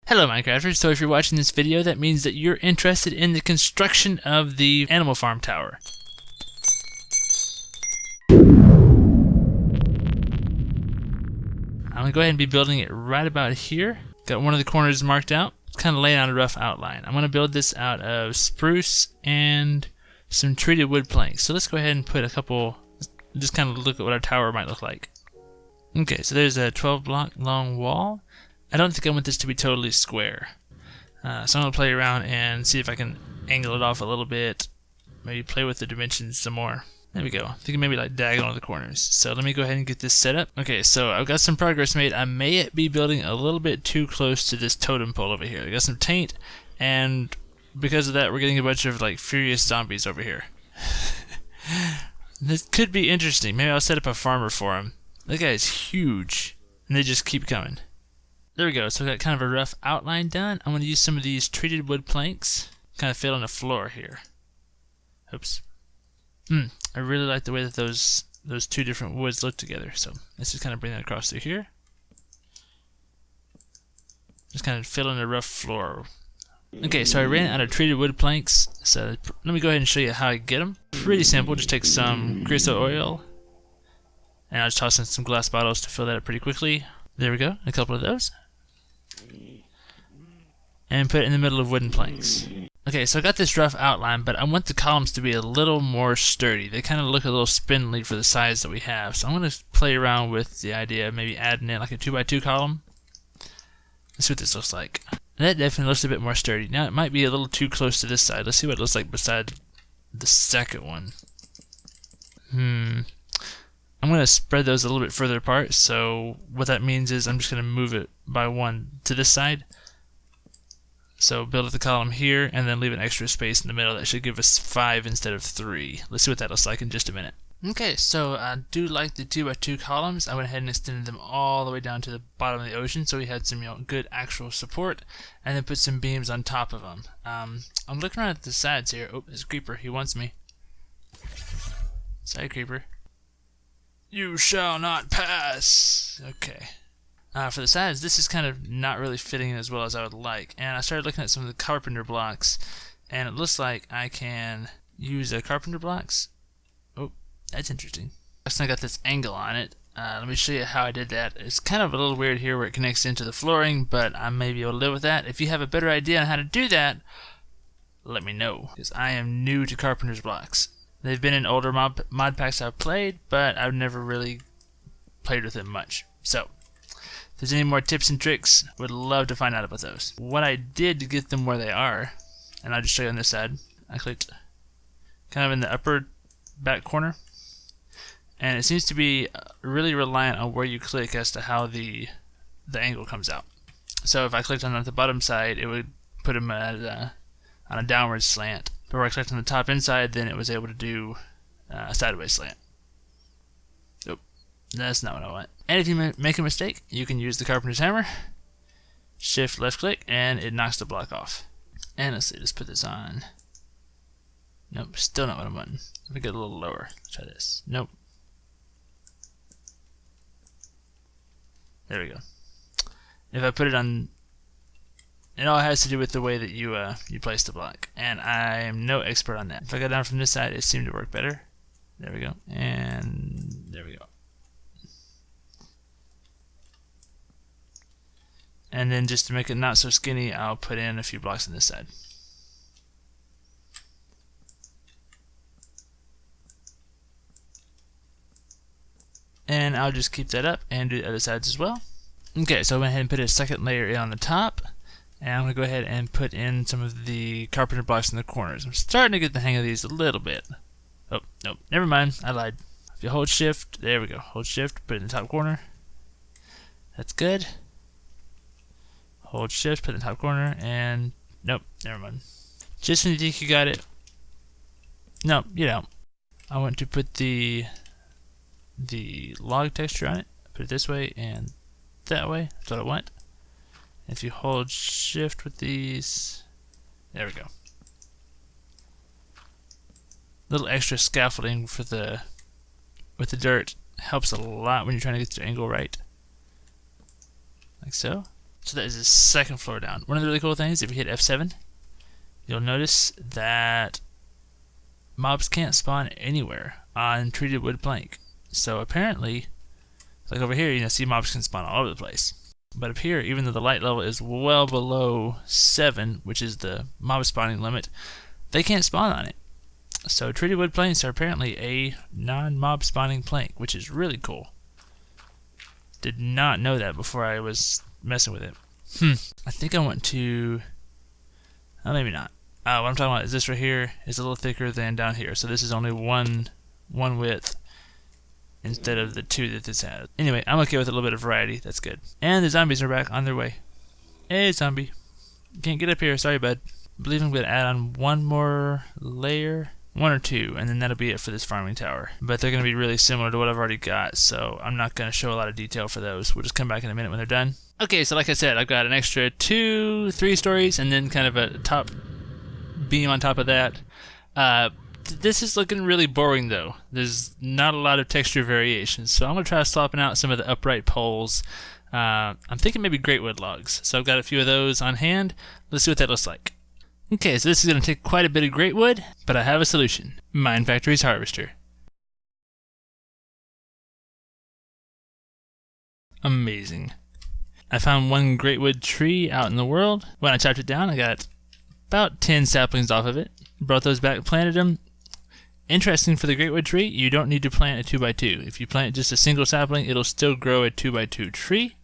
Hello Minecrafters, so if you're watching this video that means that you're interested in the construction of the animal farm tower. I'm going to go ahead and be building it right about here. Got one of the corners marked out. It's kind of laying out a rough outline. I'm going to build this out of spruce and some treated wood planks. So let's go ahead and put a couple, just kind of look at what our tower might look like. Okay, so there's a 12 block long wall. I don't think I want this to be totally square. So I'm going to play around and see if I can angle it off a little bit. Maybe play with the dimensions some more. There we go. I think maybe like diagonal to the corners. So let me go ahead and get this set up. Okay, so I've got some progress made. I may be building a little bit too close to this totem pole over here. I got some taint, and because of that we're getting a bunch of like furious zombies over here. This could be interesting. Maybe I'll set up a farmer for him. That guy's huge, and they just keep coming. There we go, so we got kind of a rough outline done. I'm going to use some of these treated wood planks, kind of fill in the floor here. Oops. I really like the way that those two different woods look together, so let's just kind of bring that across through here. Just kind of fill in a rough floor. Okay, so I ran out of treated wood planks, so let me go ahead and show you how I get them. Pretty simple, just take some creosote oil, and I'll just toss in some glass bottles to fill that up pretty quickly. There we go, a couple of those. And put it in the middle of wooden planks. Okay, so I got this rough outline, but I want the columns to be a little more sturdy. They kind of look a little spindly for the size that we have. So I'm going to play around with the idea of maybe adding in like a 2x2 column. Let's see what this looks like. That definitely looks a bit more sturdy. Now it might be a little too close to this side. Let's see what it looks like beside the second one. I'm going to spread those a little bit further apart. So what that means is I'm just going to move it by one to this side. So build up the column here and then leave an extra space in the middle. That should give us 5 instead of 3. Let's see what that looks like in just a minute. Okay, so I do like the 2x2 columns. I went ahead and extended them all the way down to the bottom of the ocean, so we had some good actual support, and then put some beams on top of them. I'm looking around at the sides here. Oh, there's a creeper. He wants me. Sorry, creeper. You shall not pass. Okay. For the sides, this is kind of not really fitting as well as I would like. And I started looking at some of the carpenter blocks, and it looks like I can use carpenter blocks. Oh, that's interesting. I got this angle on it. Let me show you how I did that. It's kind of a little weird here where it connects into the flooring, but I may be able to live with that. If you have a better idea on how to do that, let me know, because I am new to carpenter's blocks. They've been in older mod packs I've played, but I've never really played with them much. So, if there's any more tips and tricks, would love to find out about those. What I did to get them where they are, and I'll just show you on this side, I clicked kind of in the upper back corner, and it seems to be really reliant on where you click as to how the angle comes out. So if I clicked on the bottom side, it would put them at on a downward slant. But where I clicked on the top inside, then it was able to do a sideways slant. Nope, that's not what I want. And if you make a mistake, you can use the carpenter's hammer, shift left click, and it knocks the block off. And let's see, let's put this on. Nope, still not what I want. Let me get a little lower. Let's try this. Nope. There we go. If I put it on, it all has to do with the way that you place the block, and I am no expert on that. If I go down from this side, it seemed to work better. There we go, and there we go. And then just to make it not so skinny, I'll put in a few blocks on this side. And I'll just keep that up and do the other sides as well. Okay, so I went ahead and put a second layer in on the top. And I'm going to go ahead and put in some of the carpenter blocks in the corners. I'm starting to get the hang of these a little bit. Oh, nope, never mind, I lied. If you hold shift, there we go. Hold shift, put it in the top corner. That's good. Hold shift, put it in the top corner, and nope, never mind. Just when you think you got it, no, you don't. I want to put the log texture on it. Put it this way and that way. That's what I want. If you hold shift with these, there we go. Little extra scaffolding for with the dirt helps a lot when you're trying to get the angle right. Like so. So that is the second floor down. One of the really cool things, if you hit F7, you'll notice that mobs can't spawn anywhere on treated wood plank. So apparently, like over here, see mobs can spawn all over the place. But up here, even though the light level is well below 7, which is the mob spawning limit, they can't spawn on it. So treated wood planks are apparently a non-mob spawning plank, which is really cool. Did not know that before I was messing with it. I think I want to... Oh, maybe not. What I'm talking about is this right here is a little thicker than down here. So this is only one width instead of the 2 that this has. Anyway, I'm okay with a little bit of variety. That's good. And the zombies are back on their way. Hey, zombie. Can't get up here. Sorry, bud. I believe I'm going to add on one more layer. 1 or 2, and then that'll be it for this farming tower. But they're going to be really similar to what I've already got, so I'm not going to show a lot of detail for those. We'll just come back in a minute when they're done. Okay, so like I said, I've got an extra 2, 3 stories, and then kind of a top beam on top of that. This is looking really boring, though. There's not a lot of texture variation, so I'm going to try swapping out some of the upright poles. I'm thinking maybe greatwood logs, so I've got a few of those on hand. Let's see what that looks like. Okay, so this is going to take quite a bit of greatwood, but I have a solution. Mine Factory's Harvester. Amazing. I found one greatwood tree out in the world. When I chopped it down, I got about 10 saplings off of it. Brought those back, planted them. Interesting for the greatwood tree, you don't need to plant a 2x2. If you plant just a single sapling, it'll still grow a 2x2 tree.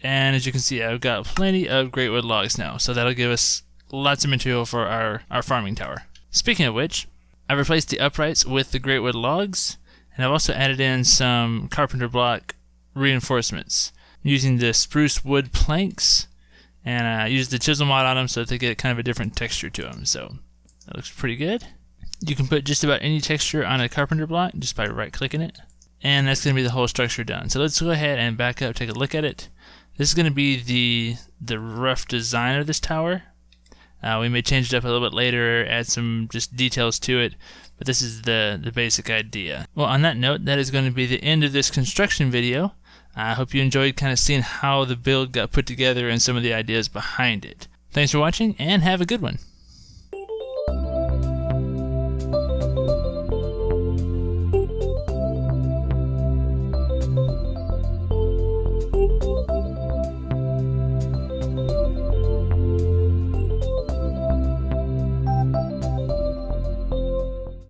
And as you can see, I've got plenty of greatwood logs now, so that'll give us lots of material for our farming tower. Speaking of which, I've replaced the uprights with the greatwood logs, and I've also added in some carpenter block reinforcements using the spruce wood planks, and I used the chisel mod on them so that they get kind of a different texture to them. So that looks pretty good. You can put just about any texture on a carpenter block just by right-clicking it, and that's going to be the whole structure done. So let's go ahead and back up, take a look at it. This is going to be the rough design of this tower. We may change it up a little bit later, add some just details to it, but this is the basic idea. Well, on that note, that is going to be the end of this construction video. I hope you enjoyed kind of seeing how the build got put together and some of the ideas behind it. Thanks for watching, and have a good one.